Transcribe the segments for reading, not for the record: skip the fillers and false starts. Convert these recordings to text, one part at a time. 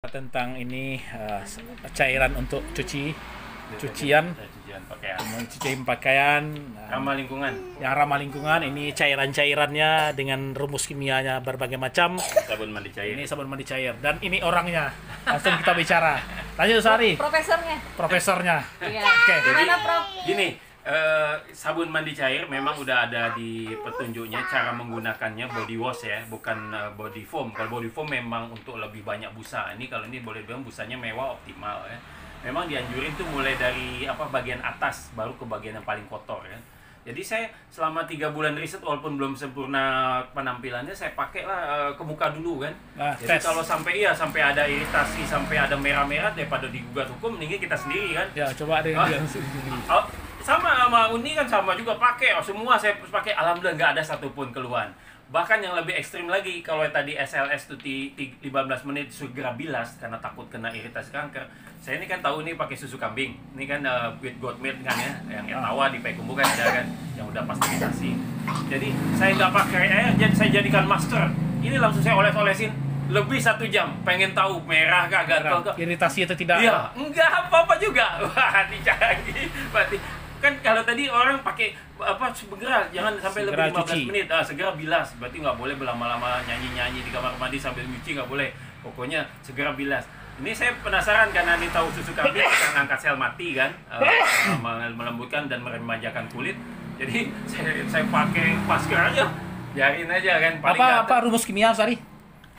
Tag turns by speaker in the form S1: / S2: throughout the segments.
S1: Tentang ini cairan untuk cucian pakaian
S2: Ramah lingkungan.
S1: yang ramah lingkungan. Ini cairannya dengan rumus kimianya berbagai macam.
S2: Sabun mandi cair.
S1: Ini sabun mandi cair dan ini orangnya. Langsung kita bicara. Lanjut Sari. Profesornya.
S3: Iya.
S1: Oke.
S3: Gimana, Prof?
S2: Gini, sabun mandi cair memang udah ada di petunjuknya cara menggunakannya body wash ya, bukan body foam. Kalau body foam memang untuk lebih banyak busa. Ini kalau ini boleh bilang busanya mewah optimal ya. Memang dianjurin tuh mulai dari bagian atas baru ke bagian yang paling kotor ya. Jadi saya selama 3 bulan riset walaupun belum sempurna penampilannya, saya pakai lah ke muka dulu kan. Jadi kalau sampai ada iritasi, sampai ada merah-merah, daripada digugat hukum, mendingan kita sendiri kan.
S1: Ya coba deh yang sendiri.
S2: Sama Uni kan sama juga pakai, semua saya pakai, alhamdulillah nggak ada satupun keluhan. Bahkan yang lebih ekstrim lagi, kalau tadi SLS itu 15 menit segera bilas karena takut kena iritasi kanker. Saya ini kan tahu nih pakai susu kambing, ini kan with goat milk kan ya, yang tawa di Payakumbuh kan ada kan, yang udah pasteurisasi. Jadi saya nggak pakai air, saya jadikan masker. Ini langsung saya oles-olesin lebih 1 jam, pengen tahu merah kah, gatal kah,
S1: iritasi atau tidak?
S2: Iya, enggak apa-apa juga. Wah, dicanggih. Berarti kan kalau tadi orang pakai segera, jangan sampai
S1: segera
S2: lebih 15
S1: cuci.
S2: menit, segera bilas. Berarti nggak boleh berlama-lama nyanyi-nyanyi di kamar mandi sambil nyuci, nggak boleh. Pokoknya segera bilas. Ini saya penasaran karena ini tahu susu kambing akan angkat sel mati kan, melembutkan dan meremajakan kulit. Jadi saya pakai masker aja, biarin aja kan.
S1: Apa rumus kimia Sari?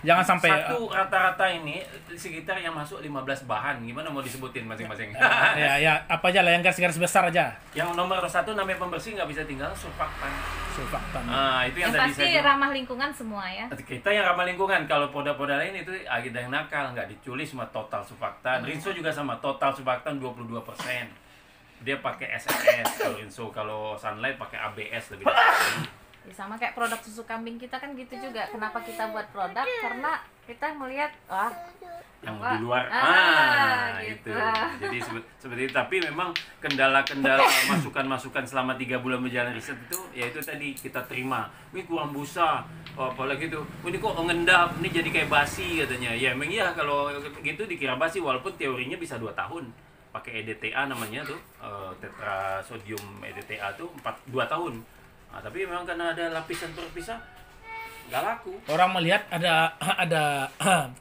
S1: Jangan sampai
S2: satu rata-rata ini sekitar yang masuk 15 bahan. Gimana mau disebutin masing-masing?
S1: ya apa aja lah yang garis-garis besar aja.
S2: Yang nomor 1 namanya pembersih nggak bisa tinggal, surfaktan. Itu yang tadi
S3: pasti ramah lingkungan semua ya.
S2: Kita yang ramah lingkungan. Kalau produk-produk lain itu ada yang nakal, nggak diculis sama total surfaktan. Rinso juga sama, total surfaktan 22%. Dia pakai SLS kalau Rinso, kalau Sunlight pakai ABS lebih dari.
S3: Ya, sama kayak produk susu kambing kita kan gitu juga. Kenapa kita buat produk? Karena kita melihat
S2: yang di luar
S3: gitu.
S2: Jadi seperti itu. Tapi memang kendala-kendala masukan-masukan selama 3 bulan berjalan riset itu, yaitu tadi kita terima, ini kurang busa, apalagi itu, ini kok ngendap, ini jadi kayak basi katanya. Ya memang iya, kalau gitu dikira basi, walaupun teorinya bisa 2 tahun pakai EDTA namanya tuh, tetrasodium EDTA tuh 2 tahun. Tapi memang karena ada lapisan perpisah nggak laku.
S1: Orang melihat ada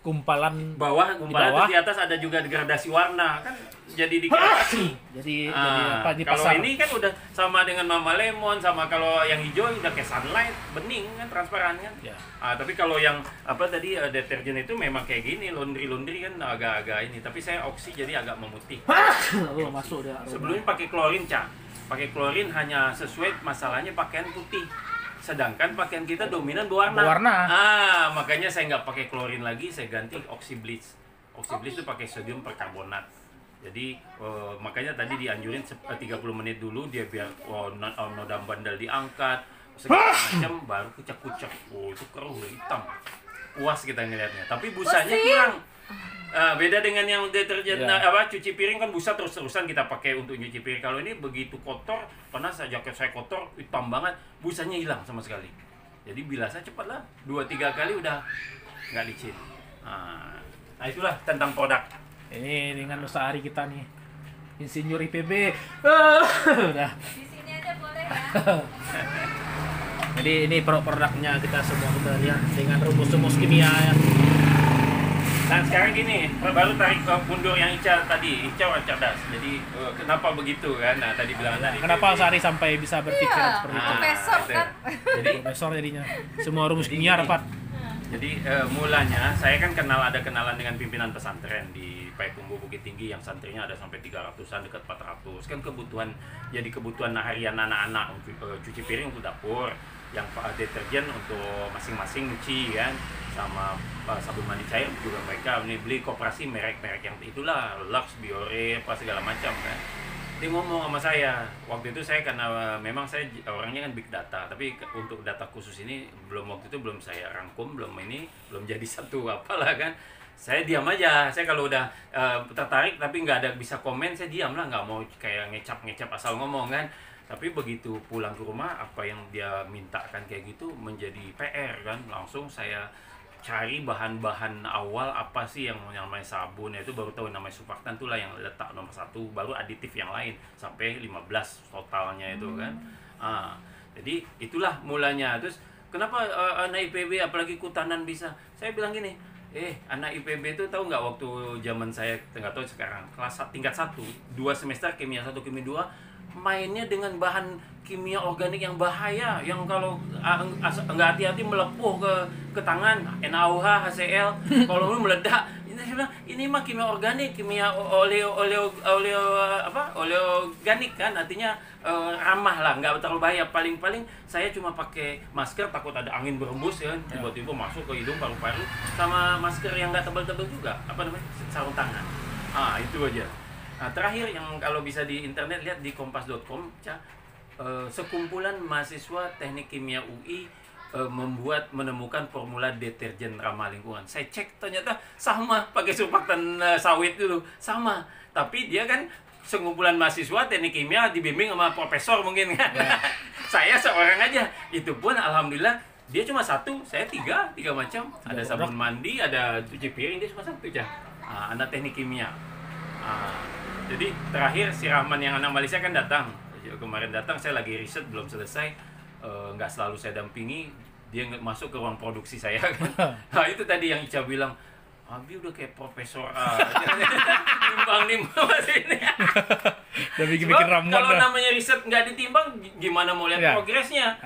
S1: kumpalan
S2: bawah, terus di atas ada juga degradasi warna kan, jadi degradasi.
S1: Jadi di
S2: kalau
S1: pasar.
S2: ini kan udah sama dengan Mama Lemon, sama kalau yang hijau udah kayak Sunlight, bening kan, transparan kan.
S1: Ya.
S2: Tapi kalau yang deterjen itu memang kayak gini, laundry kan agak-agak ini. Tapi saya oksi jadi agak memutih.
S1: Masuk dia.
S2: Sebelumnya pakai klorin, pakai klorin hanya sesuai masalahnya pakaian putih, sedangkan pakaian kita dominan berwarna. Makanya saya nggak pakai klorin lagi, saya ganti oxy bleach. Oxy bleach itu pakai sodium perkarbonat. Jadi makanya tadi dianjurin 30 menit dulu dia biar noda bandel diangkat segala macam, baru kucek-kucek. Itu keruh hitam, puas kita ngelihatnya. Tapi busanya kurang. Beda dengan yang deterjen cuci piring kan busa terus-terusan kita pakai untuk nyuci piring. Kalau ini begitu kotor, pernah jaket saya kotor, hitam banget, busanya hilang sama sekali. Jadi bilasnya cepat lah, 2-3 kali udah nggak licin. Nah itulah tentang produk.
S1: Ini dengan Sari kita nih, insinyur IPB. Udah.
S3: Di sini aja boleh ya.
S1: Jadi ini produknya kita semua udah lihat dengan rumus-rumus kimia ya.
S2: Nah sekarang gini, baru tarik mundur yang Ica tadi. Ica cerdas. Jadi kenapa begitu kan? Nah tadi bilang tadi.
S1: Kenapa Sari sampai bisa berpikiran seperti itu?
S3: Profesor kan.
S2: Jadi
S1: Profesor jadinya. Semua rumus kimia dapat.
S2: Jadi mulanya saya kan ada kenalan dengan pimpinan pesantren di Payakumbuh Bukit Tinggi yang santrinya ada sampai 300-an, dekat 400. Kan kebutuhan harian anak-anak untuk cuci piring untuk dapur, yang deterjen untuk masing-masing nyuci kan, sama sabun mandi cair juga mereka ini beli koperasi merek-merek yang itulah, Lux, Biore, apa segala macam kan. Dia ngomong sama saya, waktu itu saya karena memang saya orangnya kan big data, tapi untuk data khusus ini waktu itu belum saya rangkum, belum jadi satu apalah kan. Saya diam aja, saya kalau udah tertarik tapi nggak ada bisa komen, saya diam lah, nggak mau kayak ngecap asal ngomong kan. Tapi begitu pulang ke rumah, apa yang dia mintakan kayak gitu menjadi PR kan, langsung saya cari bahan-bahan awal apa sih yang namanya sabun, itu baru tahu namanya surfaktan itulah yang letak nomor 1, baru aditif yang lain sampai 15 totalnya itu kan. Jadi itulah mulanya. Terus kenapa anak IPB apalagi kehutanan bisa? Saya bilang gini, anak IPB itu tahu nggak waktu zaman saya, nggak tahu sekarang, tingkat 1, 2 semester kimia 1, kimia 2, mainnya dengan bahan kimia organik yang bahaya, yang kalau nggak hati-hati melepuh ke tangan, NaOH, HCl, kalau lu meledak. Ini mah kimia organik, kimia oleoganik kan, artinya ramah lah, nggak terlalu bahaya. Paling saya cuma pakai masker, takut ada angin berembus ya, tiba-tiba masuk ke hidung, paru-paru, sama masker yang nggak tebal-tebal juga, sarung tangan. Itu aja. Nah, terakhir yang kalau bisa di internet lihat di kompas.com, sekumpulan mahasiswa teknik kimia UI menemukan formula deterjen ramah lingkungan. Saya cek ternyata sama, pakai surfaktan sawit dulu sama, tapi dia kan sekumpulan mahasiswa teknik kimia dibimbing sama profesor mungkin kan. Saya seorang aja, itu pun alhamdulillah dia cuma 1, saya 3 macam, ada sabun mandi, ada cuci piring, dia cuma 1 aja. Anak teknik kimia. Jadi terakhir si Rahman yang anak Malaysia kan datang. Kemarin datang, saya lagi riset belum selesai, nggak selalu saya dampingi, dia masuk ke ruang produksi saya kan. Nah itu tadi yang Ica bilang, Abi udah kayak profesor nimbang masih ini.
S1: Udah bikin ramuan.
S2: Kalau namanya riset nggak ditimbang, gimana mau lihat progresnya?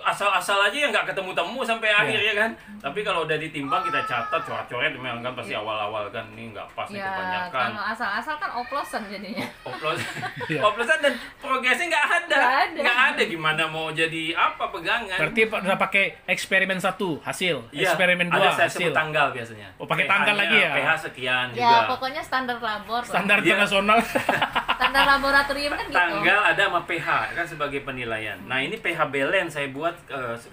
S2: Asal-asal aja ya nggak ketemu-temu sampai akhir ya kan. Tapi kalau udah ditimbang, kita catat coret-coret, memang kan pasti awal-awal kan ini nggak pas nih kebanyakan.
S3: Kalau asal-asal kan oplosan jadinya.
S2: Oplosan dan progresnya nggak ada. Gimana mau jadi apa pegangan?
S1: Berarti udah pakai eksperimen 1 hasil, eksperimen 2
S2: ada saya
S1: hasil.
S2: sebut tanggal biasanya.
S1: Pakai tanggal lagi ya.
S2: pH sekian juga.
S3: Ya pokoknya standar labor.
S1: Standar internasional.
S3: Standar laboratorium kan gitu.
S2: Tanggal ada sama pH kan sebagai penilaian. Nah ini pH balance saya buat.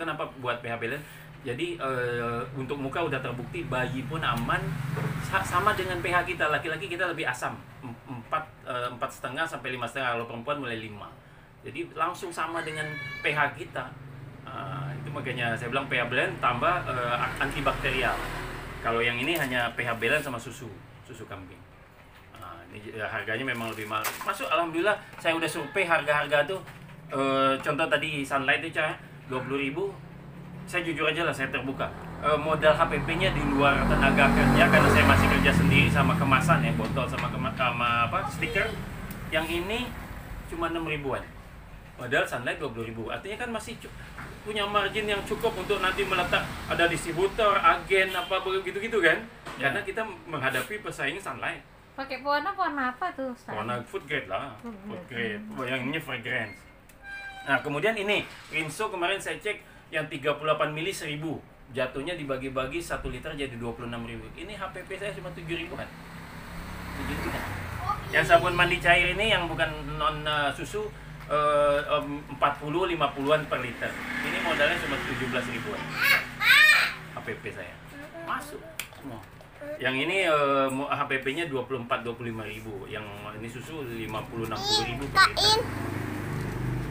S2: Kenapa buat pH balance? Jadi untuk muka udah terbukti bayi pun aman sama dengan pH kita. Laki-laki kita lebih asam 4,5 sampai 5,5, kalau perempuan mulai 5. Jadi langsung sama dengan pH kita. Itu makanya saya bilang pH balance tambah antibakterial. Kalau yang ini hanya pH balance sama susu kambing. Ini harganya memang lebih mahal. Masuk alhamdulillah, saya udah survei harga-harga tuh. Contoh tadi Sunlight itu 20.000. Saya jujur aja lah, saya terbuka. Modal HPP-nya di luar tenaga kerja, karena saya masih kerja sendiri sama kemasan ya, botol sama stiker. Yang ini cuma 6.000-an. Modal Sunlight 20.000. Artinya kan masih punya margin yang cukup untuk nanti meletak ada distributor, agen apa begitu-gitu kan. Karena kita menghadapi pesaing Sunlight.
S3: Pakai warna apa tuh?
S2: Warna food grade lah. Food grade. Yang ini fragrance. Nah, kemudian ini Rinso kemarin saya cek yang 38 mili 1.000. Jatuhnya dibagi-bagi 1 liter jadi 26.000. Ini HPP saya cuma 7.000-an. 7.000. Yang sabun mandi cair ini yang bukan non susu 40-50-an per liter. Ini modalnya cuma 17.000-an. HPP saya. Masuk semua. Yang ini HPP-nya 24-25.000. Yang ini susu 50-60.000 per liter.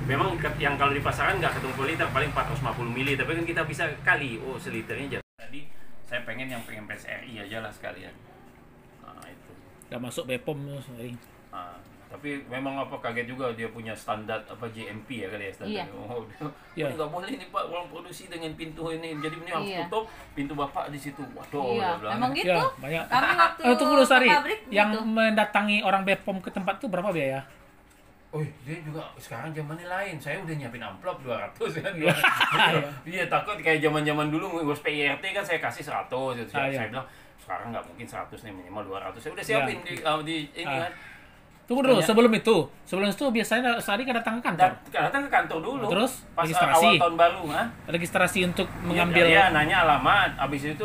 S2: Memang yang kalau di pasaran nggak ketemu per liter, paling 450 mili. Tapi kan kita bisa kali, seliternya jatuh. Tadi saya pengen PSRI aja lah sekalian. Nah itu.
S1: Nggak masuk BPOM sering.
S2: Tapi memang kaget juga dia punya standar GMP ya kali ya standar.
S3: Iya.
S2: Nggak boleh nih Pak, orang produksi dengan pintu ini, jadi ini harus tutup pintu Bapak di situ. Waduh.
S3: Emang gitu.
S1: Ya, banyak.
S3: Kami waktu
S1: tunggu dulu Sari. Yang
S3: gitu.
S1: mendatangi orang BPOM ke tempat itu berapa biaya?
S2: Dia juga sekarang zamannya lain. Saya udah nyiapin amplop 200 kan. Iya, takut kayak zaman-zaman dulu ngurus PIRT kan saya kasih 100 gitu. Saya bilang sekarang nggak mungkin 100 nih, minimal 200. Saya udah siapin di ini kan.
S1: Tunggu dulu, sebelum itu biasanya Sari kan datang ke kantor.
S2: Datang ke kantor dulu.
S1: Terus
S2: pas
S1: registrasi.
S2: Awal tahun baru,
S1: registrasi untuk mengambil.
S2: Iya, nanya alamat. Habis itu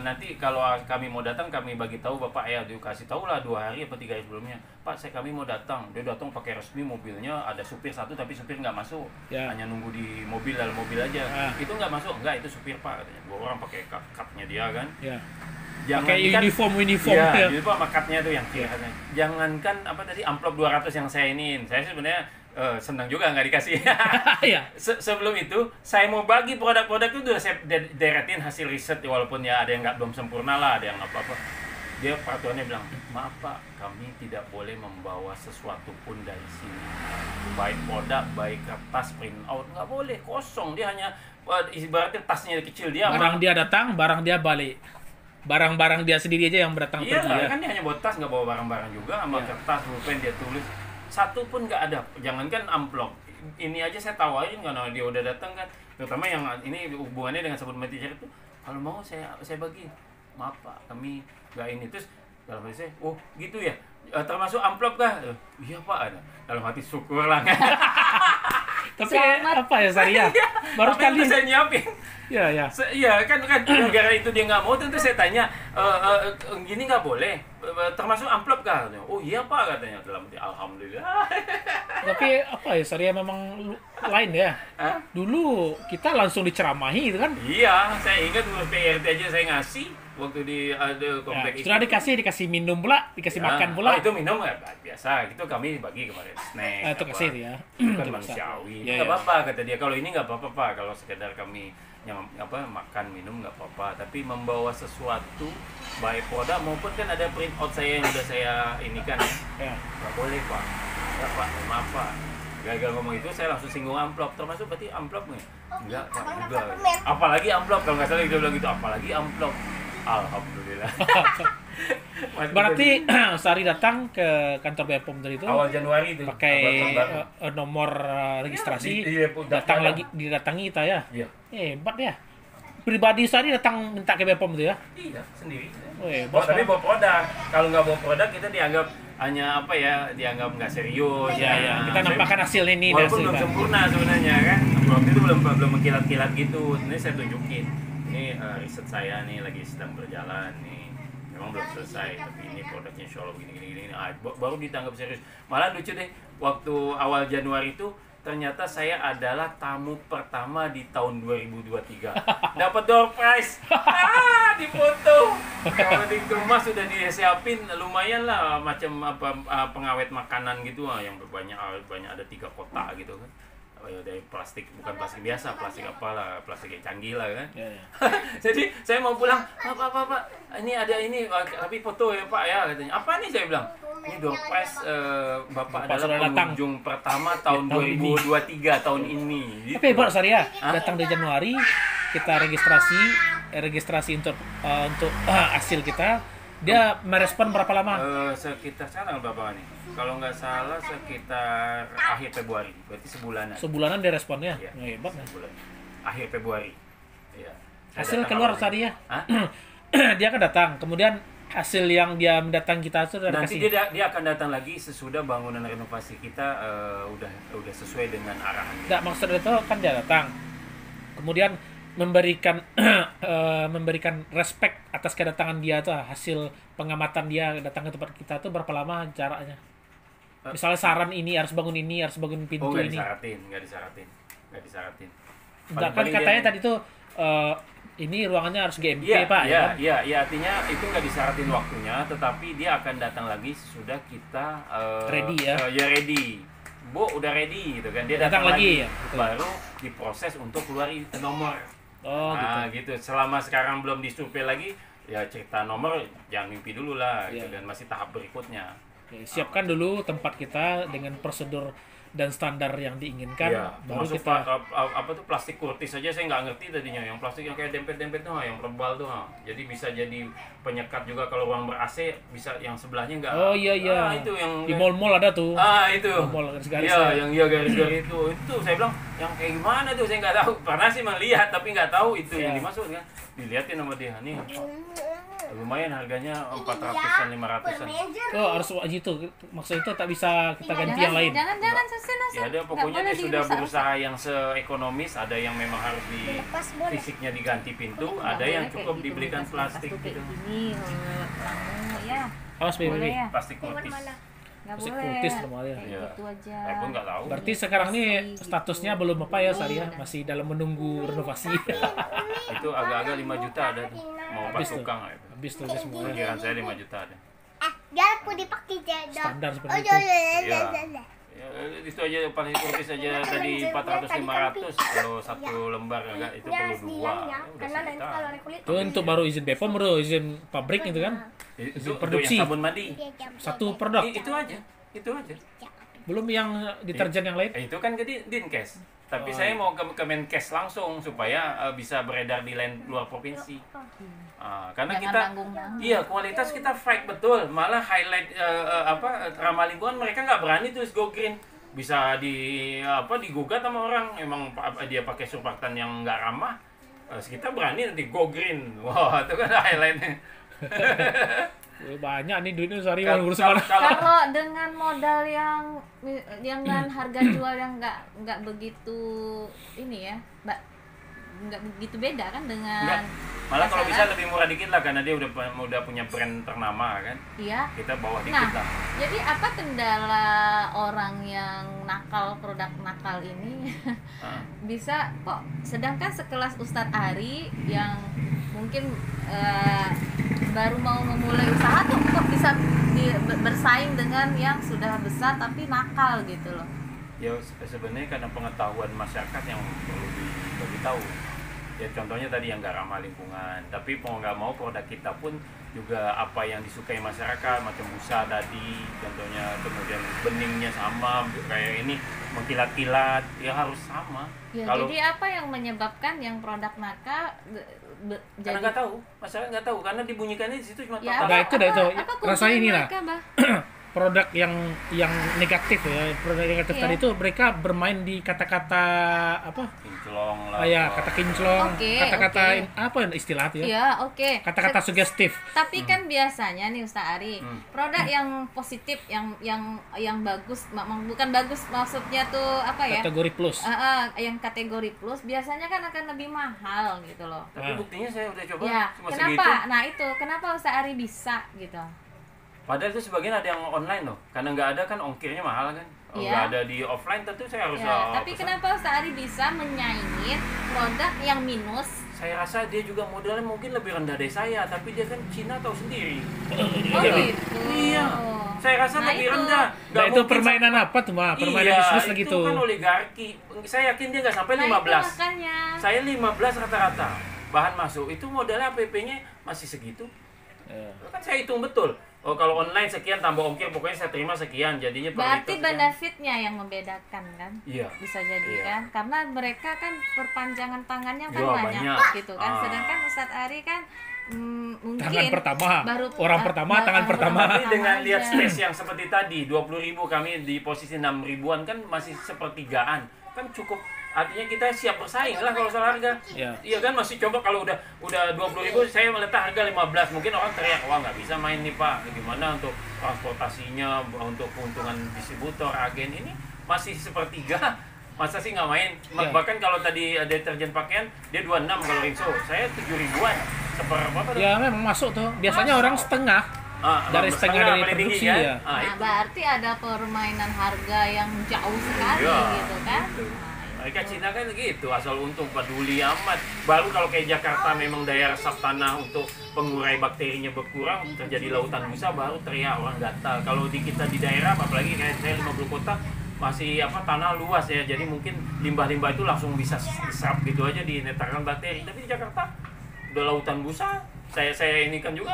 S2: nanti kalau kami mau datang, kami bagi tahu Bapak ya, dikasih tahu lah 2 hari atau 3 hari sebelumnya. Pak, kami mau datang. Dia datang pakai resmi, mobilnya ada supir 1 tapi supir nggak masuk. Hanya nunggu di dalam mobil aja. Itu nggak masuk, enggak itu supir Pak katanya. 2 orang pakai cupnya dia kan.
S1: Pakai uniform
S2: ya. Uniform sama cupnya tuh yang jangankan amplop 200 yang saya iniin. Saya sebenarnya senang juga nggak dikasih.
S1: Iya.
S2: Sebelum itu saya mau bagi produk-produk itu udah saya deretin hasil riset, walaupun ya ada yang belum sempurna lah, ada yang apa-apa. Dia peraturannya bilang, maaf Pak, kami tidak boleh membawa sesuatu pun dari sini, baik produk, baik kertas, print out, nggak boleh, kosong. Dia hanya ibaratnya tasnya kecil, dia
S1: barang dia datang, barang dia balik, barang-barang dia sendiri aja yang berdatang
S2: iya
S1: pergi ya.
S2: kan, dia hanya bawa tas, nggak bawa barang-barang juga, sama kertas, pulpen dia tulis, satu pun nggak ada. Jangankan amplop, ini aja saya tawarin karena dia udah datang kan, terutama yang ini hubungannya dengan sabun mati cair itu, kalau mau saya bagi. Maaf Pak, kami nggak ini. Terus dalam hati saya, oh gitu ya, termasuk amplop kah? Iya Pak, ada. Dalam hati syukur lah.
S1: Tapi apa ya Saria? Baru kali
S2: saya nyiapin.
S1: Ya.
S2: Iya kan gara itu dia nggak mau, tentu saya tanya, gini nggak boleh, termasuk amplop kah? Oh iya Pak, katanya. Dalam hati, alhamdulillah.
S1: Tapi apa ya Saria memang lain ya. Dulu kita langsung diceramahi gitu kan.
S2: Iya, saya ingat ngurus PRT aja saya ngasih waktu di ada kompleks.
S1: Sudah dikasih minum pula, dikasih makan pula.
S2: Itu minum biasa, itu kami bagi kemarin snack.
S1: Itu kasih ya.
S2: Bukan manusiawi. Nggak apa-apa kata dia. Kalau ini nggak apa-apa Pak, kalau sekedar kami makan minum nggak apa-apa. Tapi membawa sesuatu baik produk maupun kan ada print out saya yang udah saya ini kan. Nggak boleh Pak. Ya Pak, maaf Pak. Gagal ngomong itu saya langsung singgung amplop. Termasuk berarti amplop nggak? Enggak Pak juga. Apalagi amplop, kalau nggak salah dia bilang gitu. Apalagi amplop. Alhamdulillah.
S1: Berarti Sari datang ke kantor BPOM tadi itu
S2: awal Januari itu
S1: pakai nomor registrasi, didatangi kita ya.
S2: Iya.
S1: Hebat ya. Pribadi Sari datang minta ke BPOM itu ya?
S2: Iya, sendiri.
S1: Tapi
S2: bawa produk. Kalau nggak bawa produk kita dianggap hanya apa ya, dianggap nggak serius.
S1: Ya. Kita nampakkan hasil ini.
S2: Walaupun belum sempurna sebenarnya kan. Waktu itu belum mengkilat-kilat gitu. Ini saya tunjukin. Ini riset saya nih lagi sedang berjalan nih. Memang belum selesai, tapi ini produknya insya Allah gini. Baru ditanggap serius. Malah lucu deh, waktu awal Januari itu ternyata saya adalah tamu pertama di tahun 2023. Dapat door prize. Dipoto. Kalau di rumah sudah disiapin lumayan lah, macam pengawet makanan gitu yang banyak ada 3 kotak gitu kan. Dari plastik, bukan plastik biasa, plastik apalah, plastik yang canggih lah kan. Jadi saya mau pulang, Pak, ini ada ini, tapi foto ya Pak ya, katanya. Apa nih saya bilang? Ini door prize Bapak adalah pengunjung pertama tahun 2023 tahun ini.
S1: Tapi hebat Saria, datang di Januari, kita registrasi untuk hasil kita. Dia merespon berapa lama?
S2: Sekitar tanggal berapa nih? Kalau nggak salah sekitar akhir Februari, berarti sebulanan.
S1: Sebulanan dia responnya?
S2: Ya,
S1: hebat.
S2: Sebulan. Akhir Februari. Ya.
S1: Hasil keluar tadi ya? Dia akan datang, kemudian hasil yang dia mendatang kita itu
S2: nanti dia akan datang lagi sesudah bangunan renovasi kita udah sesuai dengan arahan.
S1: Nggak, maksud itu kan dia datang, kemudian memberikan respect atas kedatangan dia tuh, hasil pengamatan dia datang ke tempat kita tuh berapa lama jaraknya? Misalnya saran ini harus bangun pintu ini.
S2: Nggak disaratin.
S1: Kan katanya tadi tuh ini ruangannya harus GMP Pak.
S2: Iya, artinya itu nggak disaratin waktunya, tetapi dia akan datang lagi sudah kita
S1: ready ya.
S2: Ready. Bu udah ready gitu kan, dia datang lagi ya? Baru diproses untuk keluarin nomor. Gitu. Selama sekarang belum disurvei lagi, ya cerita nomor jangan mimpi dulu lah, gitu. Dan masih tahap berikutnya.
S1: Siapkan dulu tempat kita dengan prosedur dan standar yang diinginkan, baru kita
S2: plastik kurtis aja saya nggak ngerti tadinya, yang plastik yang kayak dempet tuh, yang tebal tuh, jadi bisa jadi penyekat juga kalau ruang ber-AC, bisa yang sebelahnya nggak.
S1: Iya.
S2: Itu yang
S1: di mall-mall ada tuh.
S2: Itu
S1: mall garis-garis.
S2: Yang garis-garis itu saya bilang yang kayak gimana tuh, saya nggak tahu, pernah sih melihat tapi nggak tahu itu yang dimaksud kan. Dilihatin sama dia nih, lumayan harganya 400-an 500-an.
S1: Harus wajib tuh, maksud itu tak bisa kita ganti yang lain.
S3: Jangan
S2: ya ada, pokoknya dia sudah berusaha yang seekonomis. Ada yang memang harus fisiknya diganti pintu, ada yang cukup dibelikan plastik gitu.
S1: Awas baby.
S2: Plastik kurtis.
S1: Plastik kurtis normalnya.
S3: Gitu aja.
S2: Saya pun nggak tahu.
S1: Berarti sekarang ini statusnya belum apa ya Saria, masih dalam menunggu renovasi.
S2: Itu agak-agak 5 juta ada tuh. Mau pas tukang itu.
S1: Habis tuh semua.
S2: Pikiran saya 5 juta ada.
S4: Jangan aku dipakai jadang.
S1: Standar seperti itu.
S2: Ya, itu aja paling kurtis aja tadi 400-500 kalau satu lembar enggak itu perlu 2. Udah sejuta.
S1: Itu untuk baru izin BPOM, baru izin pabrik itu kan.
S2: Itu
S1: produksi.
S2: yang sabun mandi.
S1: Satu produk.
S2: Itu aja.
S1: Belum yang deterjen yang lain.
S2: Itu kan ke Dinkes. Tapi saya mau ke Kemenkes langsung supaya bisa beredar di lain luar provinsi. Karena
S3: Jangan
S2: kita
S3: nanggung-nanggung.
S2: iya kualitas kita fight betul. Malah highlight ramah lingkungan mereka nggak berani tulis go green. Bisa digugat sama orang emang dia pakai surfaktan yang nggak ramah. Kita berani nanti go green. Wah, itu kan highlightnya.
S1: Banyak nih duitnya sehari
S2: Kalau-
S1: ngurus mana.
S3: Kalau dengan modal yang dengan harga jual yang nggak begitu ini ya, nggak begitu beda kan dengan
S2: Enggak. Malah kalau bisa
S3: pasaran.
S2: lebih murah dikit lah karena dia udah punya brand ternama kan.
S3: Iya.
S2: Kita bawa
S3: Nah,
S2: dikit lah.
S3: jadi apa kendala orang yang nakal produk nakal ini bisa kok, sedangkan sekelas Ustadz Ari yang mungkin baru mau memulai usaha tuh kok bisa bersaing dengan yang sudah besar tapi nakal gitu loh.
S2: Ya sebenarnya karena pengetahuan masyarakat yang perlu dibagi tahu. Ya contohnya tadi yang nggak ramah lingkungan. Tapi mau nggak mau produk kita pun juga apa yang disukai masyarakat macam busa tadi, contohnya kemudian beningnya sama kayak ini mengkilat-kilat ya harus sama.
S3: Ya,
S2: Kalau
S3: jadi apa yang menyebabkan yang produk nakal
S2: karena nggak tahu, masyarakat nggak tahu karena dibunyikannya di situ cuma
S3: ya,
S2: total.
S1: Udah itu. Rasanya ini lah.
S3: mereka, Bah?
S1: Produk yang negatif ya, produk negatif
S3: Iya.
S1: tadi itu mereka bermain di kata-kata apa?
S2: Kinclong lah.
S1: Kata kinclong,
S3: Oke,
S1: kata-kata
S3: oke.
S1: apa istilah itu ya?
S3: Ya, oke.
S1: Kata-kata sugestif.
S3: Tapi kan biasanya nih Ustaz Ari,
S2: Hmm.
S3: produk yang positif, yang bagus, bukan bagus maksudnya tuh apa ya?
S1: Kategori plus.
S3: Yang kategori plus biasanya kan akan lebih mahal gitu loh.
S2: Tapi buktinya saya udah coba
S3: Ya,
S2: cuma
S3: kenapa?
S2: segitu.
S3: Nah itu, kenapa Ustaz Ari bisa gitu?
S2: Padahal itu sebagian ada yang online loh, karena nggak ada kan ongkirnya mahal kan.
S3: Iya.
S2: Nggak ada di offline tentu saya harus
S3: Ya, tapi
S2: pesan.
S3: kenapa Ustaz Ari bisa menyaingin produk yang minus?
S2: Saya rasa dia juga modalnya mungkin lebih rendah dari saya, tapi dia kan Cina tahu sendiri.
S3: Oh
S2: Iya.
S3: gitu.
S2: Iya. Saya rasa
S3: Nah,
S2: lebih
S3: itu.
S2: rendah.
S1: Nah, itu permainan apa tuh, Mah? Permainan bisnis lah
S2: itu
S1: gitu.
S2: kan oligarki. Saya yakin dia nggak sampai
S3: Nah,
S2: 15.
S3: itu makanya.
S2: Saya 15 rata-rata. Bahan masuk itu modalnya APP-nya masih segitu. Kan saya hitung betul. Oh kalau online sekian tambah ongkir pokoknya saya terima sekian jadinya per
S3: Berarti
S2: liter sekian.
S3: benefitnya yang membedakan kan?
S2: Iya.
S3: Bisa jadi
S2: Iya.
S3: kan, karena mereka kan perpanjangan tangannya kan
S2: Iya,
S3: banyak,
S2: banyak.
S3: gitu kan. Sedangkan Ustadz Ari kan mungkin
S1: Tangan pertama,
S3: orang
S1: pertama, tangan pertama.
S2: Tapi dengan
S3: aja.
S2: lihat space yang seperti tadi 20.000 kami di posisi 6.000-an kan masih sepertigaan kan cukup. Artinya kita siap bersaing lah kalau soal harga.
S1: Iya.
S2: Iya kan masih coba kalau udah 20.000 saya meletak harga 15 mungkin orang teriak wah nggak bisa main nih Pak gimana untuk transportasinya untuk keuntungan distributor agen ini masih sepertiga masa sih nggak main.
S1: Iya.
S2: Bahkan kalau tadi ada deterjen pakaian dia 26 kalau Rinso saya 7.000-an seperempat tuh.
S1: Ya memang masuk tuh. Biasanya orang setengah. Dari setengah dari
S2: paling tinggi
S1: produksi
S2: kan?
S1: ya.
S3: Nah,
S2: Itu.
S3: berarti ada permainan harga yang jauh sekali
S2: Iya,
S3: gitu kan.
S2: gitu.
S3: Nah,
S2: Mereka Cina kan gitu, asal untung peduli amat. Baru kalau kayak Jakarta memang daya resap tanah untuk pengurai bakterinya berkurang, terjadi lautan busa baru teriak orang gatal. Kalau di kita di daerah, apalagi kayak saya 50 kota, masih tanah luas ya, jadi mungkin limbah-limbah itu langsung bisa diserap gitu aja dinetarkan bakteri. Tapi di Jakarta udah lautan busa. Saya ini kan juga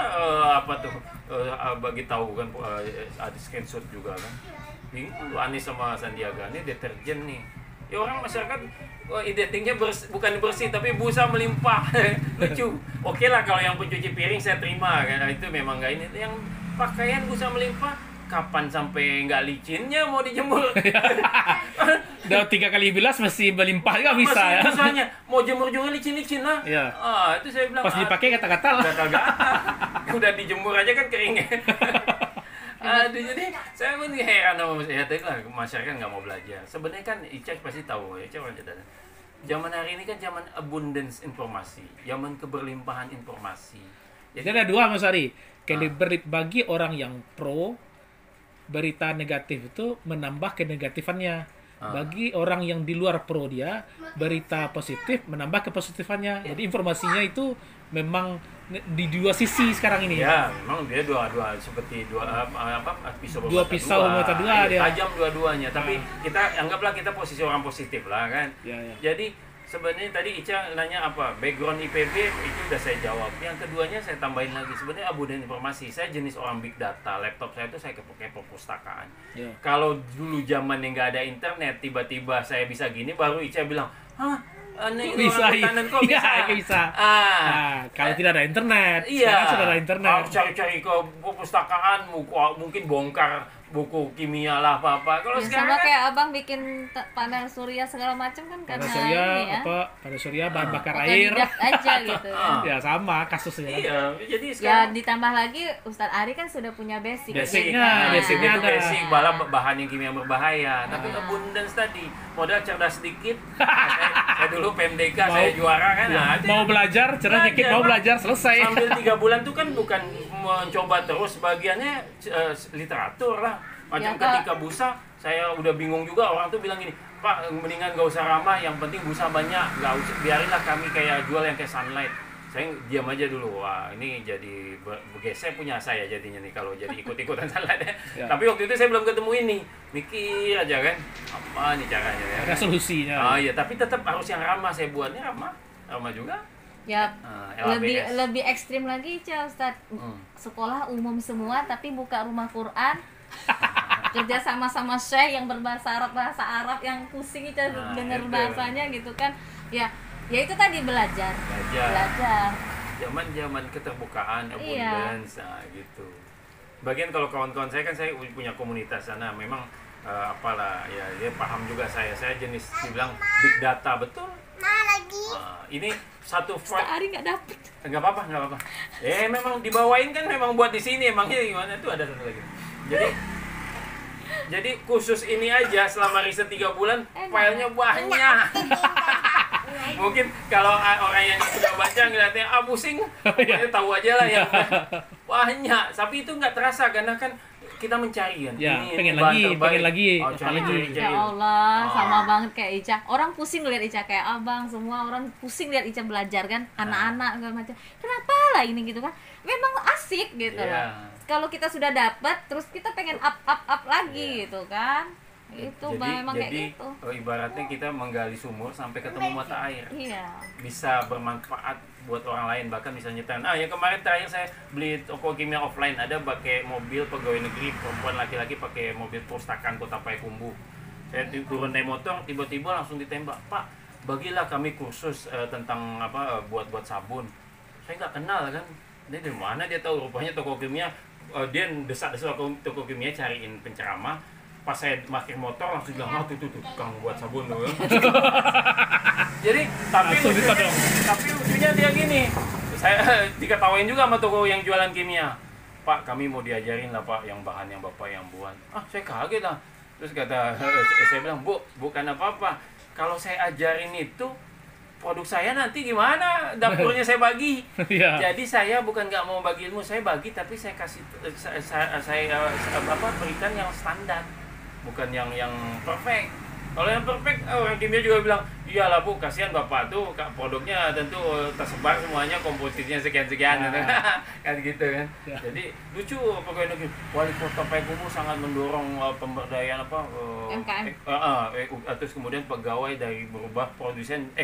S2: bagi tahu kan ada screenshot juga kan. Bingung Anies sama Sandiaga ini deterjen nih. Ya orang masyarakat identiknya bukan bersih tapi busa melimpah. Lucu. Oke lah kalau yang pencuci piring saya terima kan itu memang nggak ini. Yang pakaian busa melimpah kapan sampai nggak licinnya mau dijemur?
S1: Udah 3 kali bilas masih melimpah nggak bisa
S2: Masih
S1: ya.
S2: busanya mau jemur juga licin-licin lah.
S1: Iya.
S2: Itu saya bilang
S1: Pas dipakai kata-kata lah.
S2: gatal-gatal. Udah dijemur aja kan kering. Aduh, jadi saya pun heran sama masyarakat nggak mau belajar. Sebenarnya kan Ica pasti tahu, Ica orang cerdas. Zaman hari ini kan zaman abundance informasi, zaman keberlimpahan informasi.
S1: Jadi ada dua Mas Ari. Bagi orang yang pro, berita negatif itu menambah kenegatifannya. Bagi orang yang di luar pro dia, berita positif menambah kepositifannya. Jadi informasinya itu memang di dua sisi sekarang ini.
S2: Ya, memang dia dua seperti pisau
S1: bermata dua dia.
S2: Tajam dua-duanya, tapi kita anggaplah kita posisi orang positif lah kan.
S1: Ya.
S2: Jadi sebenarnya tadi Ica nanya apa? Background IPB itu udah saya jawab. Yang keduanya saya tambahin lagi. Sebenarnya abu dan informasi. Saya jenis orang big data. Laptop saya itu saya pakai perpustakaan.
S1: Ya.
S2: Kalau dulu zaman yang nggak ada internet, tiba-tiba saya bisa gini, baru Ica bilang, "Hah? Ini
S1: Bisa,
S2: orang ketahanan kok bisa?"
S1: bisa. Kalau tidak ada internet,
S2: iya.
S1: sekarang sudah ada internet.
S2: Cari-cari ke perpustakaan, mungkin bongkar buku kimia lah apa-apa. Kalau sekarang
S3: sama kayak abang bikin panel surya segala macam kan karena
S1: panel surya
S3: ini ya.
S1: Panel surya bahan bakar air.
S3: Aja gitu.
S1: Ya sama kasusnya.
S2: Iya, jadi
S3: Ya
S2: sekarang
S3: ditambah lagi Ustadz Ari kan sudah punya basic.
S1: Basicnya
S2: itu
S1: ada.
S2: basic bahan yang kimia berbahaya. Tapi abundance tadi, modal cerdas sedikit. saya dulu PMDK saya juara kan.
S1: Mau belajar, cerdas dikit, mau belajar selesai.
S2: Sambil 3 bulan tuh kan bukan mencoba terus, bagiannya literatur lah. Macam ketika busa, saya udah bingung juga, orang tuh bilang gini, "Pak, mendingan gak usah ramah, yang penting busa banyak, gak usah, biarinlah kami kayak jual yang kayak Sunlight." Saya diam aja dulu. Wah, ini jadi bergeser punya saya jadinya nih kalau jadi ikut-ikutan Sunlight ya. Tapi waktu itu saya belum ketemu ini, mikir aja kan, apa nih caranya ya.
S1: Ada solusinya.
S2: Iya, tapi tetap harus yang ramah, saya buatnya ramah juga.
S3: Ya,
S2: LABS.
S3: lebih ekstrim lagi Ustadz. Sekolah umum semua tapi buka rumah Quran. Kerja sama Syekh yang berbahasa Arab yang pusing dengar bahasanya gitu kan. Ya itu tadi belajar.
S2: Zaman keterbukaan, abundance, gitu. Bagian kalau kawan-kawan saya kan, saya punya komunitas sana, memang apalah ya, dia paham juga saya jenis dibilang big data, betul. Ini satu
S3: Ari nggak dapet.
S2: Nggak apa-apa. Memang dibawain kan, memang buat di sini, emangnya gimana tuh, ada satu lagi. Jadi khusus ini aja selama riset 3 bulan, filenya banyak. Mungkin kalau orang yang sudah baca ngeliatnya pusing, tahu aja lah yang banyak. Tapi itu nggak terasa karena kan kita mencari kan.
S1: Ya, pengen lagi.
S3: Ya Allah, sama banget kayak Ica. Orang pusing lihat Ica kayak abang, semua orang pusing lihat Ica belajar kan, anak-anak segala macam. Kenapa lah ini gitu kan? Memang asik gitu loh. Kalau kita sudah dapat, terus kita pengen up lagi gitu kan. Itu memang kayak gitu.
S2: Ibaratnya kita menggali sumur sampai ketemu mata air.
S3: Iya.
S2: Bisa bermanfaat buat orang lain, bahkan bisa nyetan. Yang kemarin terakhir saya beli toko kimia offline, ada pakai mobil pegawai negeri perempuan laki-laki pakai mobil perpustakaan Kota Payakumbuh. Saya turun naik motor, tiba-tiba langsung ditembak, "Pak, bagilah kami kursus tentang buat sabun." Saya nggak kenal kan. Dia dari mana dia tahu? Rupanya toko kimia, dia desak-desak toko kimia cariin penceramah. Pas saya parkir motor langsung bilang, tuh tukang buat sabun tuh. Jadi tapi lucunya dia gini, saya diketawain juga sama toko yang jualan kimia, "Pak, kami mau diajarin lah Pak, yang bahan yang Bapak yang buat." Saya kaget lah. Terus saya bilang, "Bu, bukan apa-apa. Kalau saya ajarin itu, produk saya nanti gimana? Dapurnya saya bagi." Jadi saya bukan nggak mau bagi ilmu, saya bagi, tapi saya kasih berikan yang standar, bukan yang perfect. Kalau yang perfect, orang kimia juga bilang, "Iyalah Bu, kasihan Bapak tuh, produknya tentu tersebar semuanya, komposisinya sekian-sekian." Kan gitu kan. Jadi lucu pegawai negeri. Wali Kota Payakumbuh sangat mendorong pemberdayaan
S3: UMKM.
S2: Terus kemudian pegawai dari berubah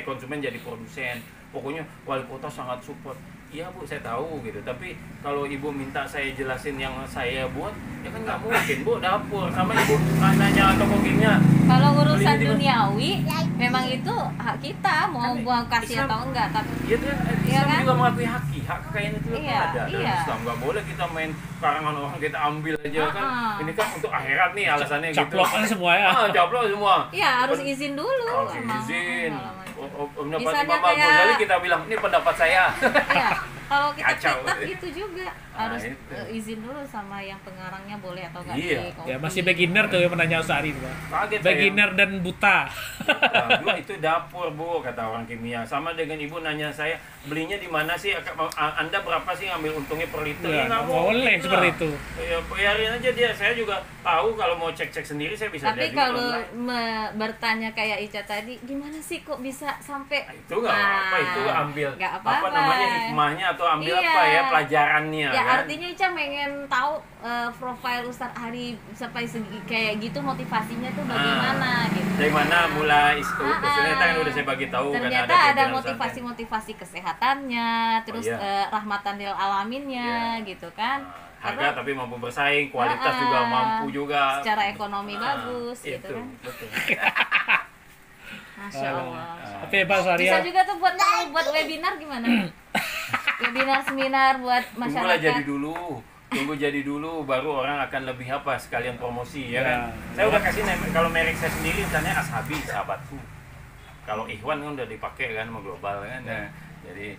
S2: konsumen jadi produsen. Pokoknya wali kota sangat support. Iya Bu, saya tahu gitu. Tapi kalau Ibu minta saya jelasin yang saya buat, ya kan nggak mungkin Bu, dapur sama Ibu nanya toko kimia.
S3: Kalau urusan duniawi, memang itu hak kita mau buang kasih Islam, atau enggak. Tapi
S2: Islam kan? Juga mengakui hak kekayaan itu ada.
S3: Islam
S2: nggak boleh kita main karangan orang kita ambil aja kan. Ini kan untuk akhirat nih alasannya gitu.
S1: Caplok semua ya.
S2: Caplok semua.
S3: Iya, harus izin dulu.
S2: Harus izin. Pendapat Imam Ghazali kita bilang, "Ini pendapat saya."
S3: Iya. Kalau kita fitnah itu juga. harus izin dulu sama yang pengarangnya boleh atau nggak
S2: Iya.
S3: dikopi.
S1: Ya masih beginner tuh yang menanya Ustaz Ari, Pak.
S2: Kaget
S1: Beginner dan buta.
S2: Dulu itu dapur, Bu, kata orang kimia. Sama dengan ibu nanya saya, belinya di mana sih? Anda berapa sih ngambil untungnya per liter?
S1: Ya,
S2: nggak
S1: nggak boleh
S2: gitu
S1: seperti
S2: lah.
S1: itu.
S2: Ya, bayarin aja dia. Saya juga tahu kalau mau cek-cek sendiri saya bisa
S3: Tapi
S2: lihat juga
S3: kalau
S2: online.
S3: bertanya kayak Ica tadi, gimana sih kok bisa sampai
S2: Itu nggak apa-apa, itu ambil
S3: nggak
S2: apa
S3: apa-apa.
S2: namanya hikmahnya atau ambil
S3: Iya.
S2: apa ya pelajarannya
S3: Ya
S2: kan.
S3: artinya Ica pengen tahu profil Ustadz Ari sampai segi kayak gitu, motivasinya tuh bagaimana gitu.
S2: Dari mana mulai usulnya kan udah saya bagi tahu kan
S3: Ternyata ada
S2: pimpinan
S3: motivasi-motivasi kesehatannya, terus rahmatan lil alaminnya gitu kan.
S2: harga tapi mampu bersaing, kualitas juga mampu juga.
S3: Secara ekonomi bagus gitu
S2: itu,
S3: kan.
S2: betul.
S3: Masya Allah.
S1: Tapi Pak Surya,
S3: Bisa juga tuh buat webinar gimana? Webinar seminar buat masyarakat.
S2: Tunggu jadi dulu baru orang akan lebih apa sekalian promosi ya
S1: Ya.
S2: kan. Saya udah kasih kalau merek saya sendiri misalnya Ashabi sahabatku. Kalau Ikhwan kan udah dipakai kan sama global kan. Nah, jadi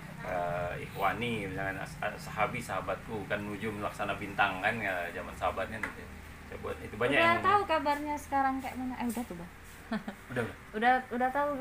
S2: Ikhwani misalnya Ashabi sahabatku kan Nujum Laksana Bintang kan ya, zaman sahabatnya gitu. Saya buat itu banyak
S3: Udah
S2: yang
S3: tahu kabarnya sekarang kayak mana? Udah tuh, Bang.
S2: udah
S3: Udah tahu.